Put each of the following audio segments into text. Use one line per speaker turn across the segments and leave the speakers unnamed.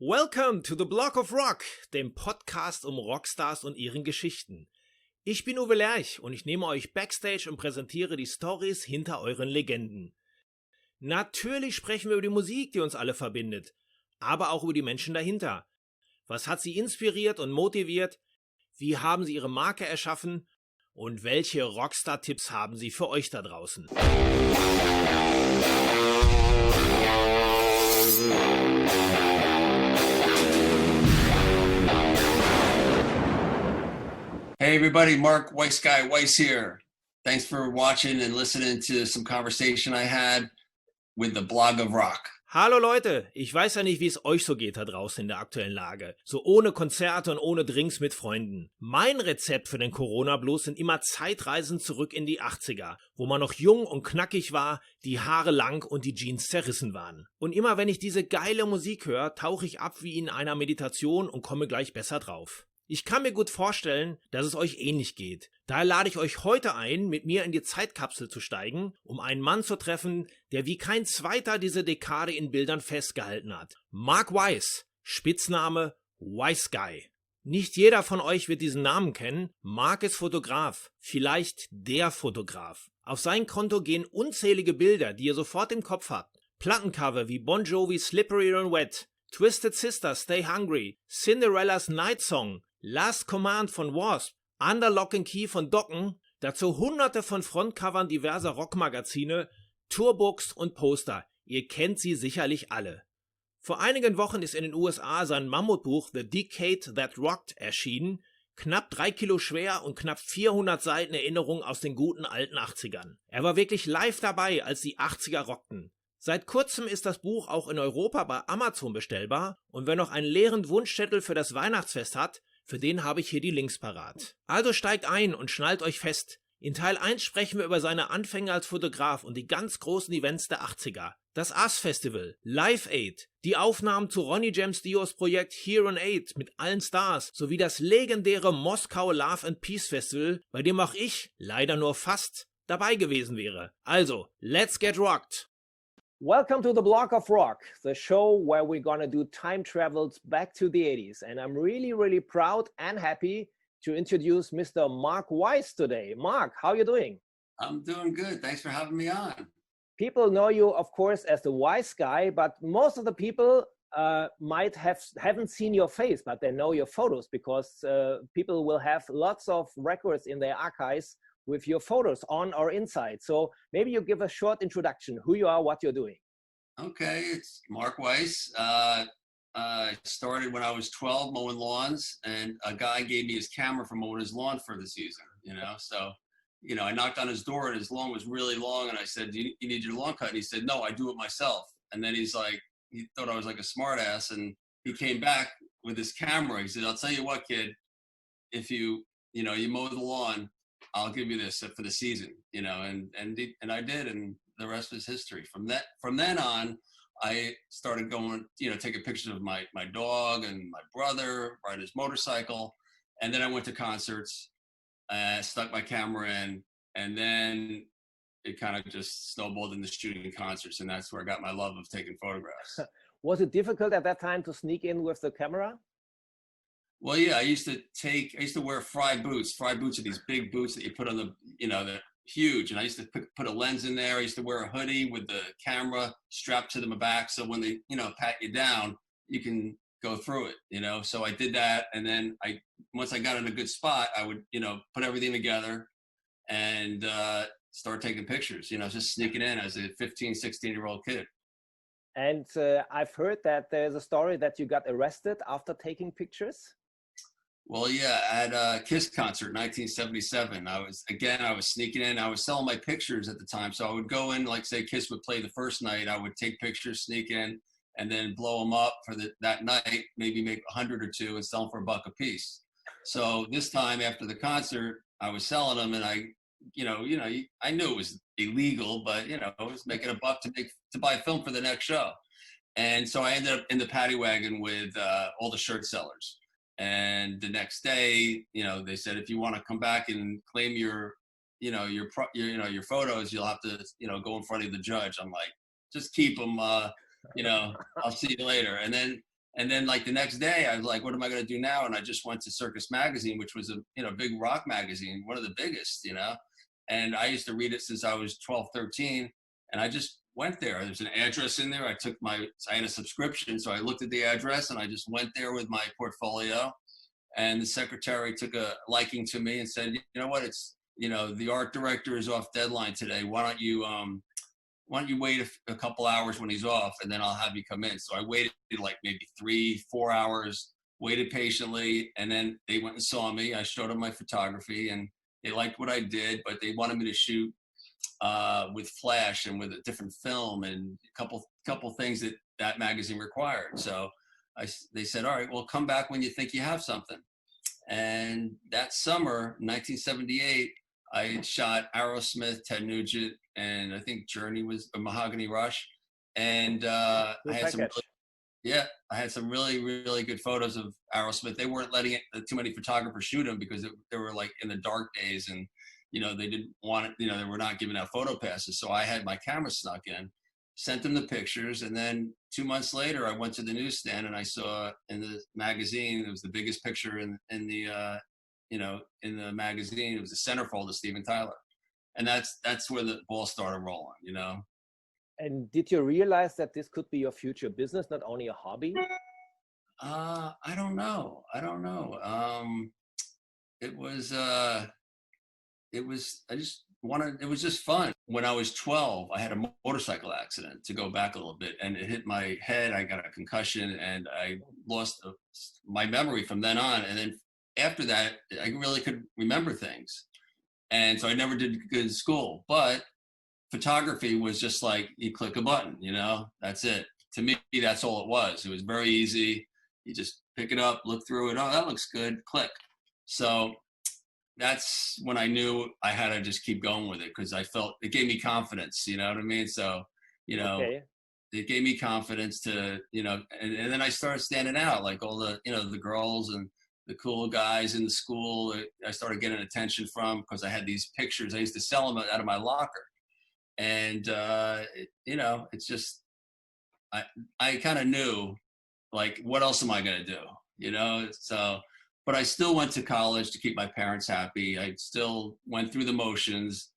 Welcome to the Block of Rock, dem Podcast um Rockstars und ihren Geschichten. Ich bin Uwe Lerch und ich nehme euch Backstage und präsentiere die Stories hinter euren Legenden. Natürlich sprechen wir über die Musik, die uns alle verbindet, aber auch über die Menschen dahinter. Was hat sie inspiriert und motiviert? Wie haben sie ihre Marke erschaffen? Und welche Rockstar-Tipps haben sie für euch da draußen?
Hey everybody, Mark WEISSGUY, Weiss here. Thanks for watching and listening to some conversation I had with the Blog of Rock.
Hallo Leute, ich weiß ja nicht, wie es euch so geht da draußen in der aktuellen Lage. So ohne Konzerte und ohne Drinks mit Freunden. Mein Rezept für den Corona-Blues sind immer Zeitreisen zurück in die 80er, wo man noch jung und knackig war, die Haare lang und die Jeans zerrissen waren. Und immer wenn ich diese geile Musik höre, tauche ich ab wie in einer Meditation und komme gleich besser drauf. Ich kann mir gut vorstellen, dass es euch ähnlich geht. Daher lade ich euch heute ein, mit mir in die Zeitkapsel zu steigen, um einen Mann zu treffen, der wie kein zweiter diese Dekade in Bildern festgehalten hat. Mark Weiss, Spitzname WEISSGUY. Nicht jeder von euch wird diesen Namen kennen. Mark ist Fotograf, vielleicht der Fotograf. Auf sein Konto gehen unzählige Bilder, die ihr sofort im Kopf habt. Plattencover wie Bon Jovi Slippery and Wet, Twisted Sister Stay Hungry, Cinderella's Night Song, Last Command von Wasp, Under Lock and Key von Dokken, dazu hunderte von Frontcovern diverser Rockmagazine, Tourbooks und Poster. Ihr kennt sie sicherlich alle. Vor einigen Wochen ist in den USA sein Mammutbuch The Decade That Rocked erschienen, knapp 3 Kilo schwer und knapp 400 Seiten Erinnerungen aus den guten alten 80ern. Er war wirklich live dabei, als die 80er rockten. Seit kurzem ist das Buch auch in Europa bei Amazon bestellbar und wer noch einen leeren Wunschzettel für das Weihnachtsfest hat, für den habe ich hier die Links parat. Also steigt ein und schnallt euch fest. In Teil 1 sprechen wir über seine Anfänge als Fotograf und die ganz großen Events der 80er. Das AS-Festival, Live Aid, die Aufnahmen zu Ronnie James Dios Projekt Here on Aid mit allen Stars sowie das legendäre Moskau Love and Peace Festival, bei dem auch ich, leider nur fast, dabei gewesen wäre. Also, let's get rocked!
Welcome to the Block of Rock, the show where we're gonna do time travels back to the 80s. And I'm really proud and happy to introduce Mr. Mark Weiss today. Mark, how are you doing?
I'm doing good. Thanks for having me on.
People know you, of course, as the Weiss guy, but most of the people haven't seen your face, but they know your photos because people will have lots of records in their archives with your photos on or inside. So maybe you give a short introduction, who you are, what you're doing.
Okay, it's Mark Weiss. I started when I was 12 mowing lawns, and a guy gave me his camera for mowing his lawn for the season, So, I knocked on his door and his lawn was really long, and I said, you need your lawn cut? And he said, no, I do it myself. And then he thought I was like a smart ass, and he came back with his camera. He said, I'll tell you what, kid, if you mow the lawn, I'll give you this for the season, and I did, and the rest is history. From then on, I started going, taking pictures of my dog and my brother, ride his motorcycle, and then I went to concerts, stuck my camera in, and then it kind of just snowballed into shooting concerts, and that's where I got my love of taking photographs.
Was it difficult at that time to sneak in with the camera?
Well, yeah, I used to wear Fry boots. Fry boots are these big boots that you put on they're huge. And I used to put a lens in there. I used to wear a hoodie with the camera strapped to my back. So when they, pat you down, you can go through it, So I did that. And then once I got in a good spot, I would, put everything together and start taking pictures, just sneaking in as a 15, 16-year-old kid.
And I've heard that there's a story that you got arrested after taking pictures.
Well, yeah, at a KISS concert in 1977, I was sneaking in. I was selling my pictures at the time. So I would go in, like say KISS would play the first night, I would take pictures, sneak in, and then blow them up for that night, maybe make 100 or two and sell them for $1 a piece. So this time after the concert, I was selling them, and I knew it was illegal, but I was making $1 to buy a film for the next show. And so I ended up in the paddy wagon with all the shirt sellers. And the next day, they said, if you want to come back and claim your photos, you'll have to, go in front of the judge. I'm like, just keep them, I'll see you later. And And then like the next day, I was like, what am I going to do now? And I just went to Circus Magazine, which was a, you know, big rock magazine, one of the biggest, you know, and I used to read it since I was 12, 13. And I just went there. There's an address in there. I had a subscription. So I looked at the address and I just went there with my portfolio. And the secretary took a liking to me and said, you know what, it's, you know, the art director is off deadline today. Why don't you wait a couple hours when he's off, and then I'll have you come in. So I waited like maybe 3-4 hours, waited patiently. And then they went and saw me. I showed them my photography and they liked what I did, but they wanted me to shoot with flash and with a different film and a couple things that magazine required. So they said, all right, well, come back when you think you have something. And that summer, 1978, I shot Aerosmith, Ted Nugent, and I think Journey was a Mahogany Rush. And I had some really, really good photos of Aerosmith. They weren't letting too many photographers shoot them because they were like in the dark days, and you know, they didn't want it, you know, they were not giving out photo passes. So I had my camera snuck in, sent them the pictures. And then 2 months later, I went to the newsstand and I saw in the magazine, it was the biggest picture in the, you know, in the magazine, it was the centerfold of Steven Tyler. And that's where the ball started rolling, you know?
And did you realize that this could be your future business, not only a hobby?
I don't know. It was just fun. When I was 12, I had a motorcycle accident, to go back a little bit, and it hit my head. I got a concussion and I lost my memory from then on. And then after that, I really could remember things. And so I never did good in school, but photography was just like, you click a button, you know, that's it. To me, that's all it was. It was very easy. You just pick it up, look through it. Oh, that looks good. Click. So that's when I knew I had to just keep going with it, because I felt it gave me confidence, you know what I mean? So, you know, It gave me confidence to, you know, and then I started standing out, like all the, you know, the girls and the cool guys in the school. I started getting attention from, because I had these pictures. I used to sell them out of my locker. And, you know, it's just, I kind of knew, like, what else am I going to do? You know, so, but I still went to college to keep my parents happy. I still went through the motions.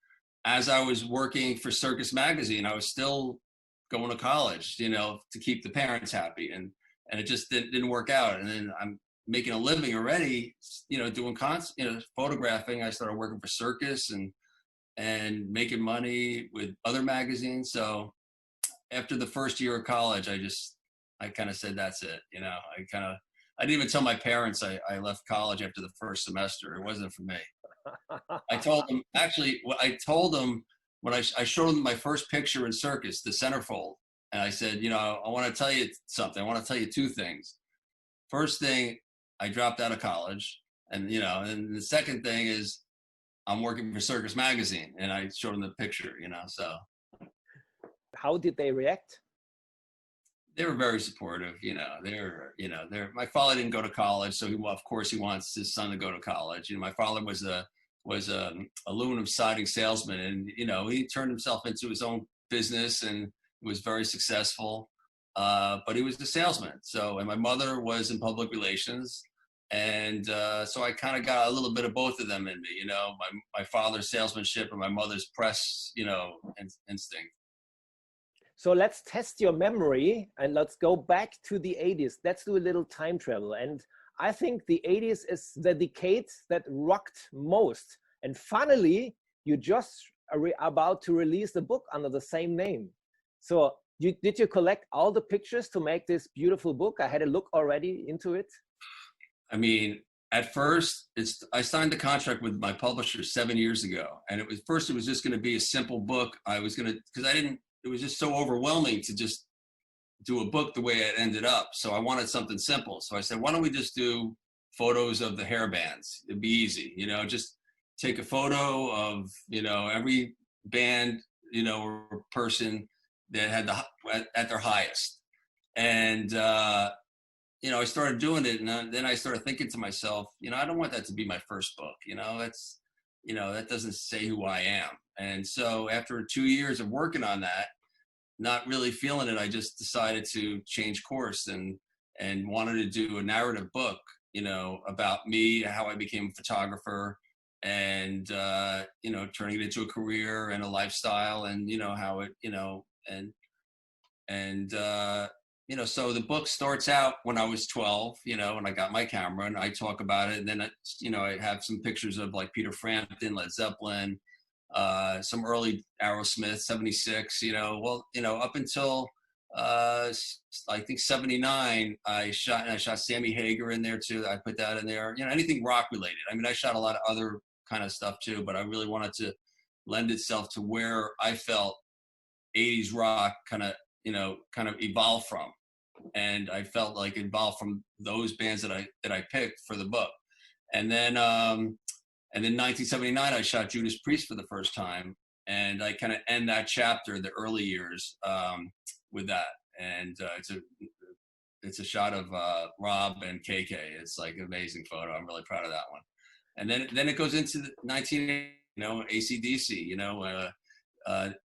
As I was working for Circus Magazine, I was still going to college, you know, to keep the parents happy. And it just didn't work out. And then I'm making a living already, you know, doing photographing. I started working for Circus and making money with other magazines. So after the first year of college, I kind of said, that's it. You know, I didn't even tell my parents I left college after the first semester. It wasn't for me. I told them when I showed them my first picture in Circus, the centerfold. And I said, you know, I want to tell you something. I want to tell you two things. First thing, I dropped out of college. And, you know, and the second thing is I'm working for Circus Magazine. And I showed them the picture, you know, so.
How did they react?
They were very supportive, you know, my father didn't go to college. So of course he wants his son to go to college. You know, my father was a aluminum siding salesman, and, you know, he turned himself into his own business and was very successful. But he was a salesman. So, and my mother was in public relations. And so I kind of got a little bit of both of them in me, you know, my father's salesmanship and my mother's press, you know, instinct.
So let's test your memory and let's go back to the 80s. Let's do a little time travel. And I think the 80s is the decade that rocked most. And finally, you just are about to release the book under the same name. So did you collect all the pictures to make this beautiful book? I had a look already into it.
I mean, at first, I signed the contract with my publisher 7 years ago. And it was just going to be a simple book. It was just so overwhelming to just do a book the way it ended up. So I wanted something simple. So I said, why don't we just do photos of the hair bands? It'd be easy, you know, just take a photo of, you know, every band, you know, or person that had at their highest. And, you know, I started doing it, and then I started thinking to myself, you know, I don't want that to be my first book. You know, that doesn't say who I am. And so after 2 years of working on that, not really feeling it, I just decided to change course and and wanted to do a narrative book, you know, about me, how I became a photographer, and you know, turning it into a career and a lifestyle, and you know how it, you know, and you know, so the book starts out when I was 12, you know, and I got my camera and I talk about it, and then you know, I have some pictures of like Peter Frampton, Led Zeppelin, some early Aerosmith, 76, you know, well, you know, up until I think 79, I shot Sammy Hagar in there too. I put that in there, you know, anything rock related. I mean, I shot a lot of other kind of stuff too, but I really wanted to lend itself to where I felt 80s rock kind of, you know, kind of evolved from. And I felt like it evolved from those bands that I picked for the book. And then 1979, I shot Judas Priest for the first time, and I kind of end that chapter, the early years, with that. And it's a shot of Rob and KK. It's like an amazing photo. I'm really proud of that one. And then it goes into the 1980, you know, AC/DC. You know,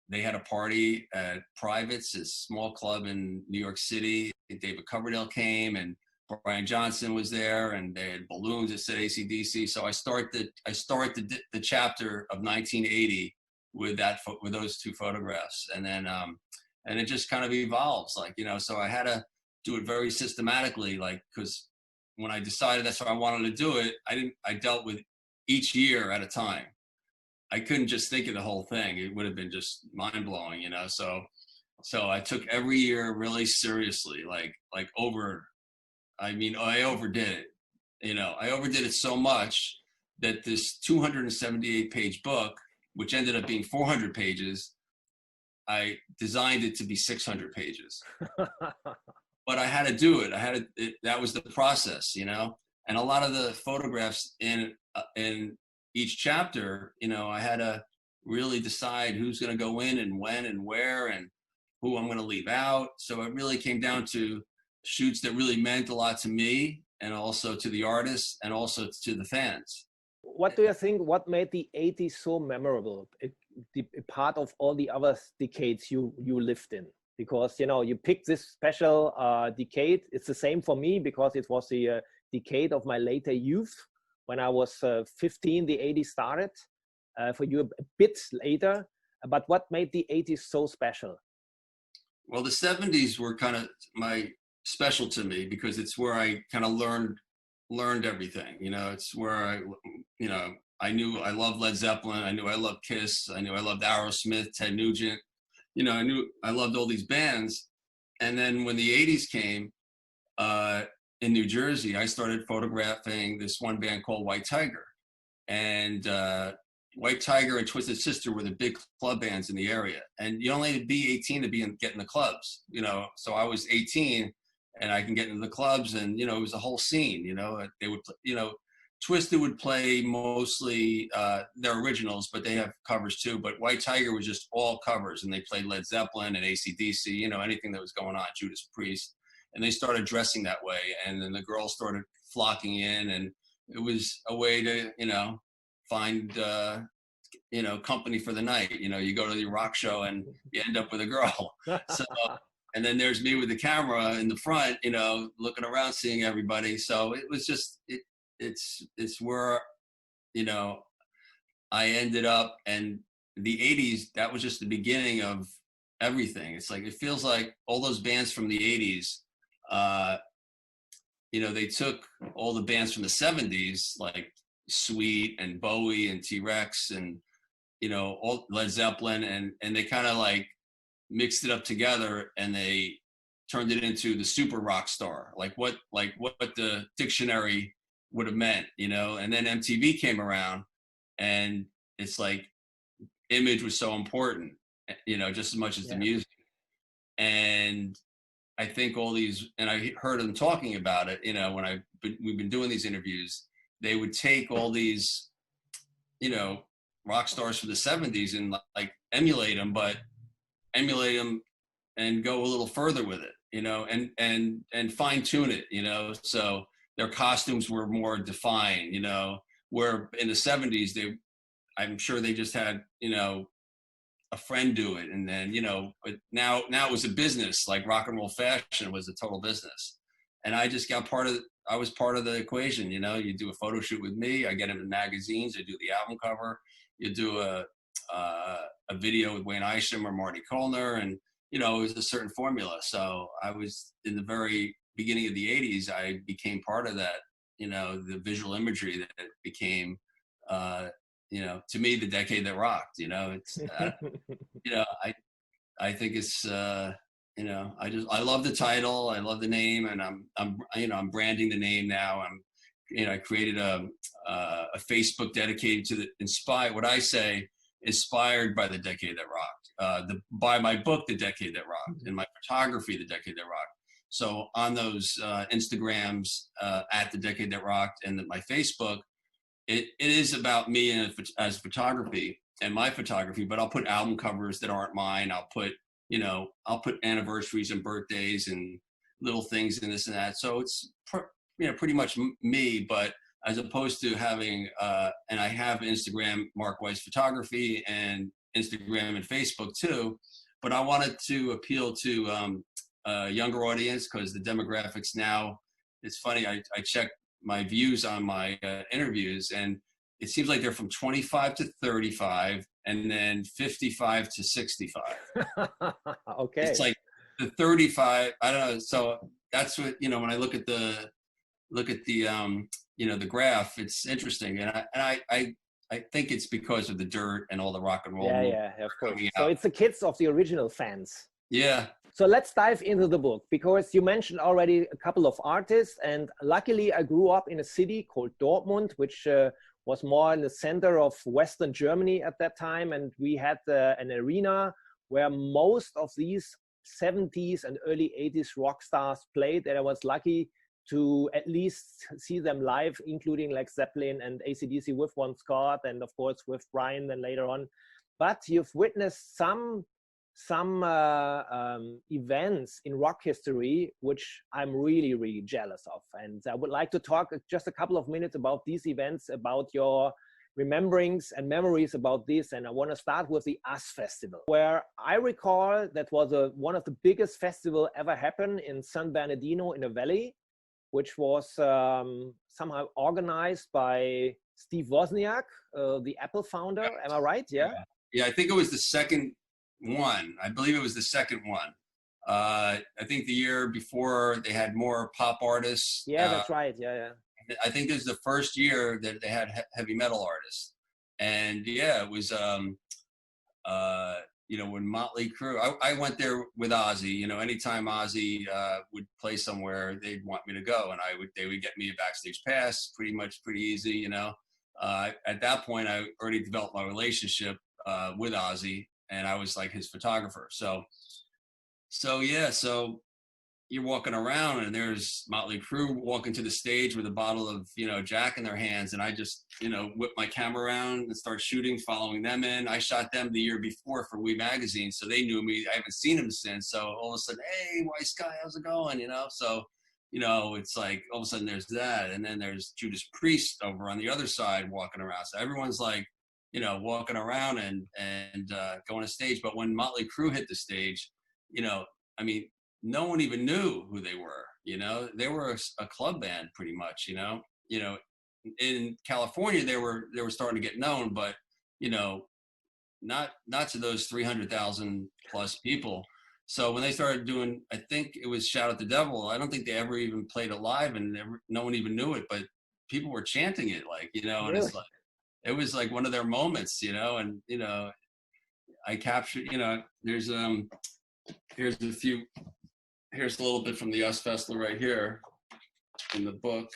they had a party at Privates, a small club in New York City. David Coverdale came, and Brian Johnson was there, and they had balloons that said AC/DC. So I start the chapter of 1980 with those two photographs, and then and it just kind of evolves, like, you know. So I had to do it very systematically, like, because when I decided that's how I wanted to do it, I dealt with each year at a time. I couldn't just think of the whole thing. It would have been just mind blowing, you know. So I took every year really seriously, like I mean, I overdid it. You know, I overdid it so much that this 278-page book, which ended up being 400 pages, I designed it to be 600 pages. But I had to do it. That was the process, you know. And a lot of the photographs in each chapter, you know, I had to really decide who's going to go in and when and where and who I'm going to leave out. So it really came down to shoots that really meant a lot to me, and also to the artists, and also to the fans.
What do you think, what made the 80s so memorable, a part of all the other decades you lived in? Because, you know, you picked this special decade. It's the same for me, because it was the decade of my later youth. When I was 15, the 80s started. For you, a bit later. But what made the 80s so special?
Well, the 70s were kind of special to me, because it's where I kind of learned everything. You know, it's where I knew I loved Led Zeppelin. I knew I loved Kiss. I knew I loved Aerosmith, Ted Nugent. You know, I knew I loved all these bands. And then when the 80s came, in New Jersey, I started photographing this one band called White Tiger. And White Tiger and Twisted Sister were the big club bands in the area. And you only had to be 18 to get in the clubs, you know. So I was 18 and I can get into the clubs, and, you know, it was a whole scene, you know. They would, you know, Twisted would play mostly their originals, but they have covers too. But White Tiger was just all covers, and they played Led Zeppelin and AC/DC, you know, anything that was going on, Judas Priest. And they started dressing that way, and then the girls started flocking in, and it was a way to, you know, find, you know, company for the night. You know, you go to the rock show and you end up with a girl. So, and then there's me with the camera in the front, you know, looking around, seeing everybody. So it was just, it's where, you know, I ended up. And the 80s, that was just the beginning of everything. It's like, it feels like all those bands from the 80s, you know, they took all the bands from the 70s, like Sweet and Bowie and T-Rex and, you know, all Led Zeppelin, and they kind of like mixed it up together, and they turned it into the super rock star, like what the dictionary would have meant, you know. And then MTV came around, and it's like image was so important, you know, just as much as the music. And I think all these, and I heard them talking about it, you know, when we've been doing these interviews, they would take all these, you know, rock stars from the 70s and like emulate them and go a little further with it, you know, and fine tune it, you know. So their costumes were more defined, you know, where in the 70s, I'm sure they just had, you know, a friend do it. And then, you know, but now it was a business, like rock and roll fashion was a total business. and I just got I was part of the equation. You know, you do a photo shoot with me, I get into magazines, I do the album cover, you do a video with Wayne Isham or Marty Kollner, and you know, it was a certain formula. So I was in the very beginning of the 80s, I became part of that, you know, the visual imagery that became, you know, to me, the decade that rocked. You know, it's, you know, I think it's, you know, I love the title, I love the name, and you know, I'm branding the name now. You know, I created a Facebook dedicated to what I say, inspired by the decade that rocked, by my book, The Decade That Rocked, and my photography, The Decade That Rocked. So on those Instagrams, at The Decade That Rocked, and my Facebook, it is about me as photography and my photography, but I'll put album covers that aren't mine. I'll put, you know, I'll put anniversaries and birthdays and little things and this and that. So it's, you know, pretty much me, but as opposed to having, and I have Instagram, Mark Weiss Photography, and Instagram and Facebook too, but I wanted to appeal to a younger audience, because the demographics now, it's funny, I check my views on my interviews, and it seems like they're from 25 to 35 and then 55 to 65.
Okay.
It's like the 35, I don't know. So that's what, you know, when I look at the, you know, the graph, it's interesting. And I think it's because of the dirt and all the rock and roll.
Yeah, of course. So it's the kids of the original fans.
Yeah.
So let's dive into the book, because you mentioned already a couple of artists, and luckily I grew up in a city called Dortmund, which was more in the center of Western Germany at that time. And we had an arena where most of these 70s and early 80s rock stars played, and I was lucky to at least see them live, including like Zeppelin and AC/DC with Bon Scott, and of course with Brian then later on. But you've witnessed some events in rock history which I'm really, really jealous of, and I would like to talk just a couple of minutes about these events, about your rememberings and memories about this. And I want to start with the US Festival, where I recall that was one of the biggest festival ever happened in San Bernardino in the Valley, which was somehow organized by Steve Wozniak, the Apple founder. Am I right?
Yeah, I think it was the second one. I believe it was the second one. I think the year before they had more pop artists.
Yeah, that's right. Yeah.
I think this is the first year that they had heavy metal artists. And yeah, it was, you know, when Motley Crue, I went there with Ozzy. You know, anytime Ozzy would play somewhere, they'd want me to go, and they would get me a backstage pass, pretty easy, you know. At that point, I already developed my relationship with Ozzy, and I was like his photographer. So yeah, so you're walking around and there's Motley Crue walking to the stage with a bottle of, you know, Jack in their hands. And I just, you know, whip my camera around and start shooting, following them in. I shot them the year before for WE magazine, so they knew me. I haven't seen them since. So all of a sudden, hey, WEISSGUY, how's it going? You know, so, you know, it's like all of a sudden there's that. And then there's Judas Priest over on the other side walking around. So everyone's like, you know, walking around and going to stage. But when Motley Crue hit the stage, you know, I mean, no one even knew who they were. You know, they were a club band pretty much. You know, in California they were starting to get known, but you know, not to those 300,000 plus people. So when they started doing, I think it was Shout at the Devil. I don't think they ever even played it live, and no one even knew it, but people were chanting it, like, you know, and it's like, it was like one of their moments, you know. And you know, I captured, you know, here's a little bit from the US Festival right here in the book.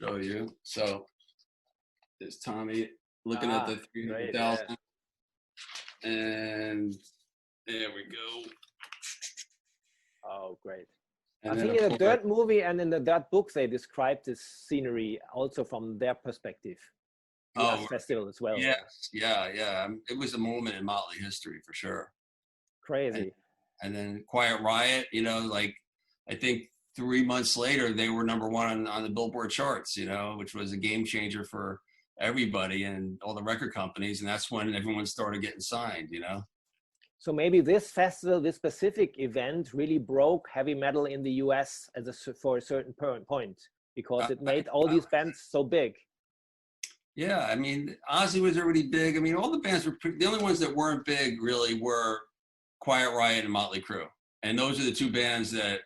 Show you. So there's Tommy looking at the 300,000, and there we go.
Oh, great.
And
I think in the Dirt movie and in the Dirt book, they describe this scenery also from their perspective. The festival as well.
Yes, yeah. It was a moment in Motley history for sure.
Crazy.
And then Quiet Riot, you know, like I think 3 months later they were #1 on the Billboard charts, you know, which was a game changer for everybody and all the record companies. And that's when everyone started getting signed, you know.
So maybe this festival, this specific event really broke heavy metal in the US for a certain point, because it made all these bands so big.
Yeah, I mean, Ozzy was already big. I mean, all the bands were the only ones that weren't big really were Quiet Riot and Motley Crue. And those are the two bands that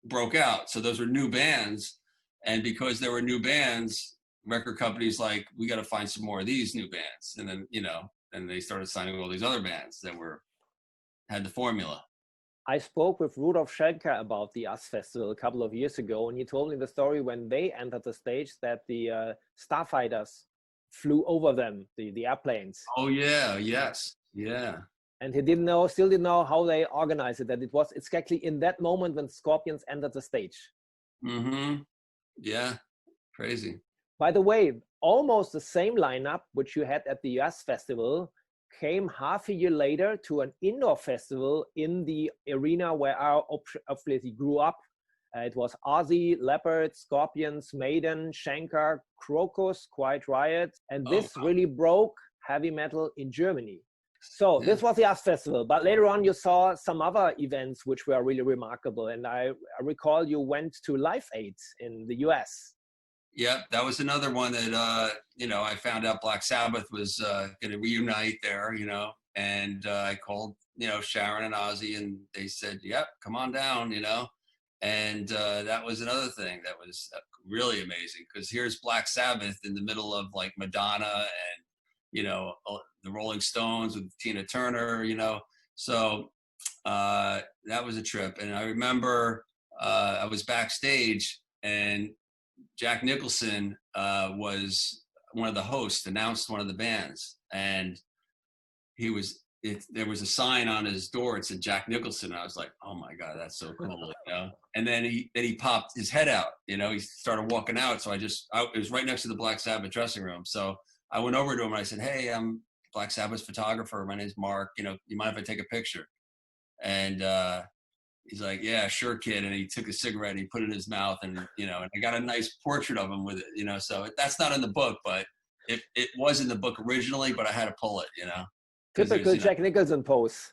broke out. So those were new bands. And because there were new bands, record companies like, we got to find some more of these new bands. And then, and they started signing all these other bands that had the formula.
I spoke with Rudolf Schenker about the US Festival a couple of years ago, and he told me the story when they entered the stage that the starfighters flew over them, the airplanes.
Oh yeah, yes, yeah.
And he still didn't know how they organized it, that it was exactly in that moment when Scorpions entered the stage.
Mm-hmm. Yeah, crazy.
By the way, almost the same lineup which you had at the US Festival came half a year later to an indoor festival in the arena where I obviously grew up. It was Ozzy, Leopard, Scorpions, Maiden, Schenker, Crocus, Quiet Riot, and this really broke heavy metal in Germany. So this was the US Festival, but later on you saw some other events which were really remarkable, and I recall you went to Live Aid in the US.
Yeah, that was another one that, I found out Black Sabbath was going to reunite there, and I called, Sharon and Ozzy, and they said, yep, come on down, and that was another thing that was really amazing, because here's Black Sabbath in the middle of like Madonna and, the Rolling Stones with Tina Turner, so that was a trip. And I remember I was backstage, and Jack Nicholson was one of the hosts, announced one of the bands, and there was a sign on his door. It said Jack Nicholson. And I was like, oh my God, that's so cool, And then he popped his head out, he started walking out. So it was right next to the Black Sabbath dressing room. So I went over to him and I said, hey, I'm Black Sabbath's photographer. My name's Mark. You mind if I take a picture? And he's like, yeah, sure, kid. And he took a cigarette and he put it in his mouth, and and I got a nice portrait of him with it, so that's not in the book, but it was in the book originally, but I had to pull it,
Typical Jack Nicholson pose.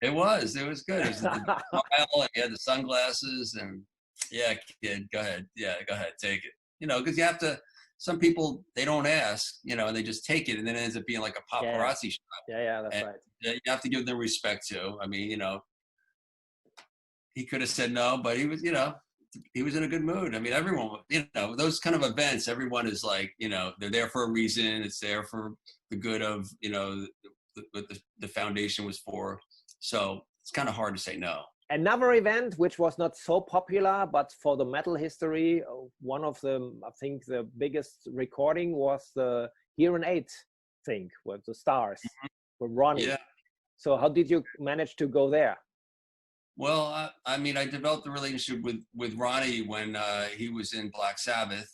It was good. It was the smile, and he had the sunglasses, and yeah, kid, go ahead, take it, because you have to. Some people, they don't ask, and they just take it, and then it ends up being like a paparazzi shot.
Yeah, that's right.
You have to give them respect too. I mean, he could have said no, but he was, he was in a good mood. I mean, everyone, those kind of events, everyone is like, they're there for a reason. It's there for the good of, what the foundation was for. So it's kind of hard to say no.
Another event which was not so popular, but for the metal history, one of the, I think the biggest recording was the Hearing Aid thing with the Stars, with Ronnie. Yeah. So how did you manage to go there?
Well, I mean, I developed a relationship with Ronnie when he was in Black Sabbath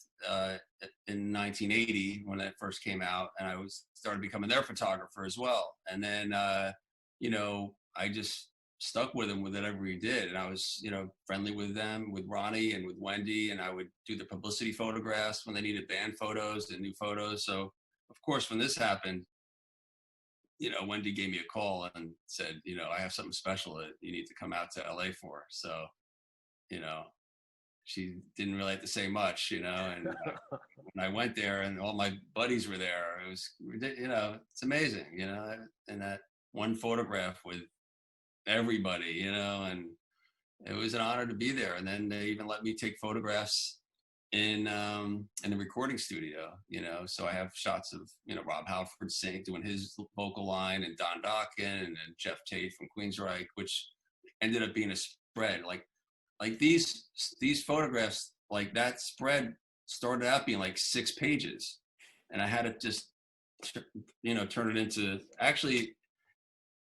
in 1980 when it first came out, and I started becoming their photographer as well. And then, I just stuck with him with whatever he did, and I was, friendly with them, with Ronnie and with Wendy, and I would do the publicity photographs when they needed band photos and new photos. So, of course, when this happened, Wendy gave me a call and said, I have something special that you need to come out to LA for. So, she didn't really have to say much, and when I went there and all my buddies were there, it was, it's amazing, and that one photograph with everybody, and it was an honor to be there. And then they even let me take photographs in the recording studio, so I have shots of, Rob Halford doing his vocal line, and Don Dokken, and then Jeff Tate from Queensryche, which ended up being a spread. Like these photographs, like that spread started out being like 6 pages, and I had to just, turn it into, actually,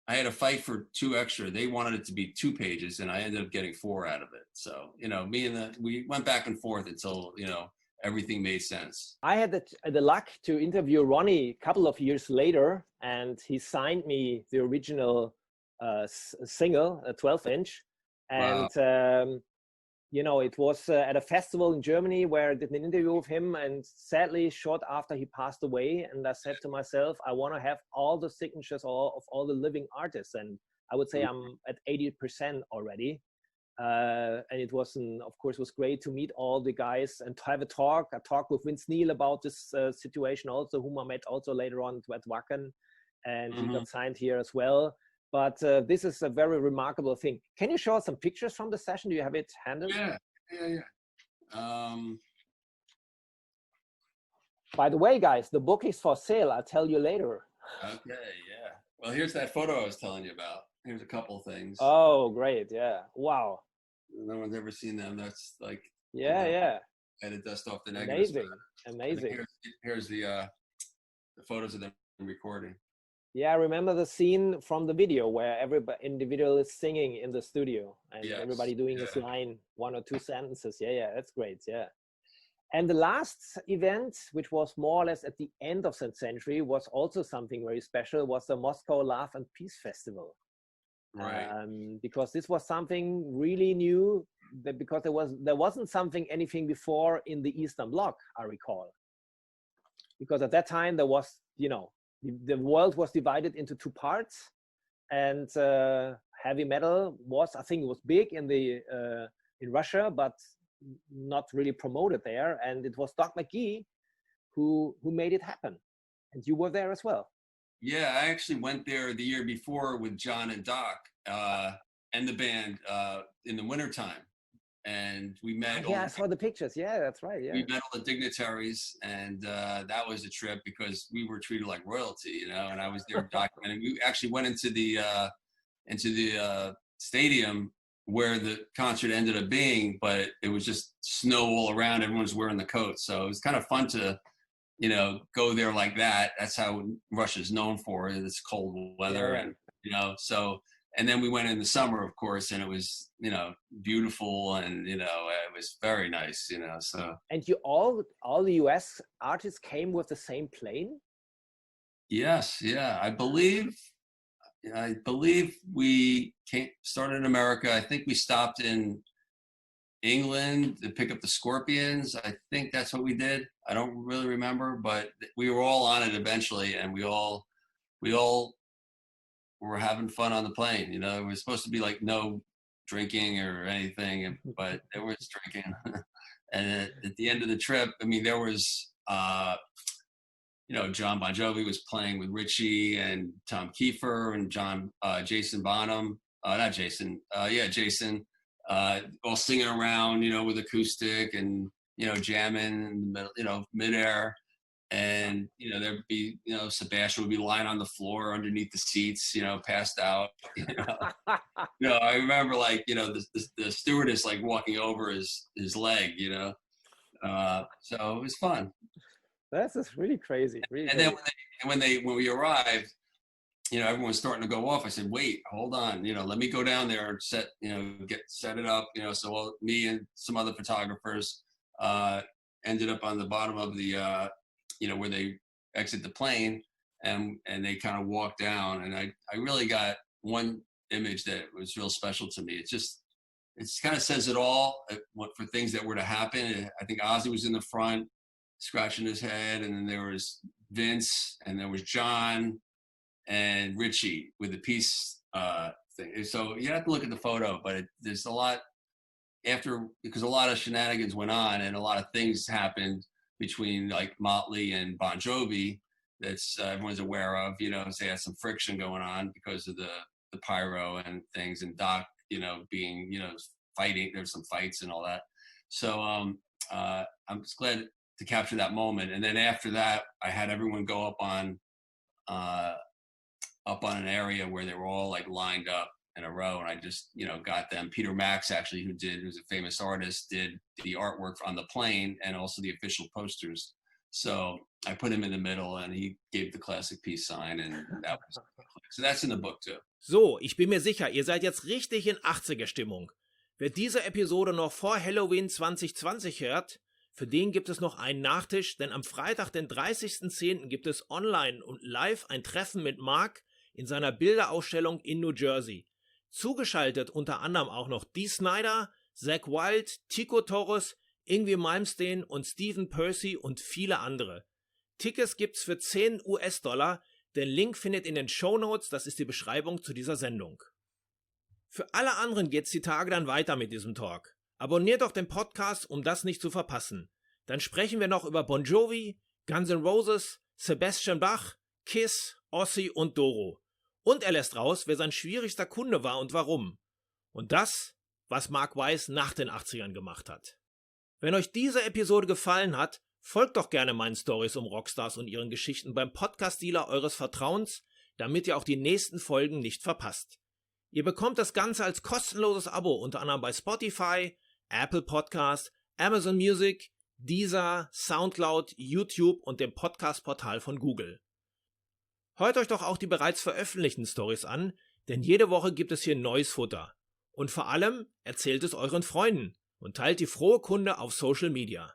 I had a fight for 2 extra. They wanted it to be 2 pages, and I ended up getting 4 out of it. So, we went back and forth until, everything made sense.
I had the luck to interview Ronnie a couple of years later, and he signed me the original single, a 12-inch. And you know, it was at a festival in Germany where I did an interview with him, and sadly, short after he passed away, and I said to myself, I want to have all the signatures of all the living artists, and I would say I'm at 80% already. And it was, of course, was great to meet all the guys and to have a talk with Vince Neil about this situation also, whom I met also later on at Wacken, and he got signed here as well. But this is a very remarkable thing. Can you show us some pictures from the session? Do you have it handy?
Yeah.
By the way, guys, the book is for sale. I'll tell you later.
Okay, yeah. Well, here's that photo I was telling you about. Here's a couple things.
Oh, great. Yeah. Wow.
No one's ever seen them. That's like,
yeah,
I had to dust off the negatives.
Amazing.
Here's the photos of them recording.
Yeah, I remember the scene from the video where every individual is singing in the studio and everybody doing this line, 1 or 2 sentences. Yeah, that's great. Yeah. And the last event, which was more or less at the end of the century, was also something very special, was the Moscow Love and Peace Festival.
Right.
Because this was something really new, because there wasn't anything before in the Eastern Bloc, I recall. Because at that time there was, you know, the world was divided into 2 parts, and heavy metal was, I think it was big in Russia, but not really promoted there. And it was Doc McGee who made it happen. And you were there as well.
Yeah, I actually went there the year before with John and Doc and the band in the wintertime. And we met.
I saw the pictures. Yeah, that's right. Yeah.
We met all the dignitaries, and that was a trip because we were treated like royalty, you know. And I was there documenting. We actually went into the stadium where the concert ended up being, but it was just snow all around. Everyone was wearing the coats, so it was kind of fun to, you know, go there like that. That's how Russia's known for, this cold weather, and you know, so. And then we went in the summer, of course, and it was, you know, beautiful, and you know, it was very nice, you know. So. And
you all the U.S. artists came with the same plane?
Yes, yeah, I believe we started in America. I think we stopped in England to pick up the Scorpions. I think that's what we did. I don't really remember, but we were all on it eventually, and we all were having fun on the plane. You know, it was supposed to be like no drinking or anything, but there was drinking. And at the end of the trip, I mean, there was, you know, John Bon Jovi was playing with Richie and Tom Kiefer and Jason Bonham, Jason, all singing around, you know, with acoustic and, you know, jamming in the middle, you know, midair. And, you know, there'd be, you know, Sebastian would be lying on the floor underneath the seats, you know, passed out. You know, I remember, like, you know, the stewardess, like, walking over his leg, you know. So it was fun.
That's just really crazy. Really
and
crazy.
Then when we arrived, you know, everyone's starting to go off. I said, wait, hold on, you know, let me go down there and set it up, you know. So me and some other photographers ended up on the bottom of the you know, where they exit the plane, and they kind of walk down, and I really got one image that was real special to me. It kind of says it all for things that were to happen. I think Ozzy was in the front scratching his head, and then there was Vince, and there was John and Richie with the peace thing. So you have to look at the photo, but there's a lot because a lot of shenanigans went on and a lot of things happened between, like, Motley and Bon Jovi that's everyone's aware of. You know, so they had some friction going on because of the pyro and things, and Doc, you know, being, you know, fighting. There's some fights and all that. So I'm just glad to capture that moment. And then after that, I had everyone go up on an area where they were all, like, lined up in a row, and I just, you know, got them. Peter Max, actually, who's a famous artist, did the artwork on the plane and also the official posters. So I put him in the middle, and he gave the classic peace sign, and that was so that's in the book too.
So, ich bin mir sicher, ihr seid jetzt richtig in 80er-Stimmung. Wer diese Episode noch vor Halloween 2020 hört, für den gibt es noch einen Nachtisch, denn am Freitag, den 30.10. gibt es online und live ein Treffen mit Mark in seiner Bilderausstellung in New Jersey. Zugeschaltet unter anderem auch noch Dee Snider, Zakk Wylde, Tico Torres, Yngwie Malmsteen und Stephen Percy und viele andere. Tickets gibt's für 10 US-Dollar, den Link findet in den Shownotes, das ist die Beschreibung zu dieser Sendung. Für alle anderen geht's die Tage dann weiter mit diesem Talk. Abonniert doch den Podcast, um das nicht zu verpassen. Dann sprechen wir noch über Bon Jovi, Guns N' Roses, Sebastian Bach, Kiss, Ozzy und Doro. Und er lässt raus, wer sein schwierigster Kunde war und warum. Und das, was Mark Weiss nach den 80ern gemacht hat. Wenn euch diese Episode gefallen hat, folgt doch gerne meinen Stories um Rockstars und ihren Geschichten beim Podcast-Dealer eures Vertrauens, damit ihr auch die nächsten Folgen nicht verpasst. Ihr bekommt das Ganze als kostenloses Abo, unter anderem bei Spotify, Apple Podcast, Amazon Music, Deezer, Soundcloud, YouTube und dem Podcast-Portal von Google. Hört euch doch auch die bereits veröffentlichten Stories an, denn jede Woche gibt es hier neues Futter. Und vor allem erzählt es euren Freunden und teilt die frohe Kunde auf Social Media.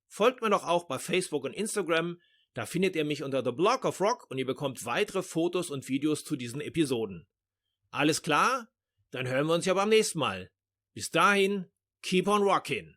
Folgt mir doch auch bei Facebook und Instagram, da findet ihr mich unter The Block of Rock und ihr bekommt weitere Fotos und Videos zu diesen Episoden. Alles klar? Dann hören wir uns ja beim nächsten Mal. Bis dahin, keep on rockin'!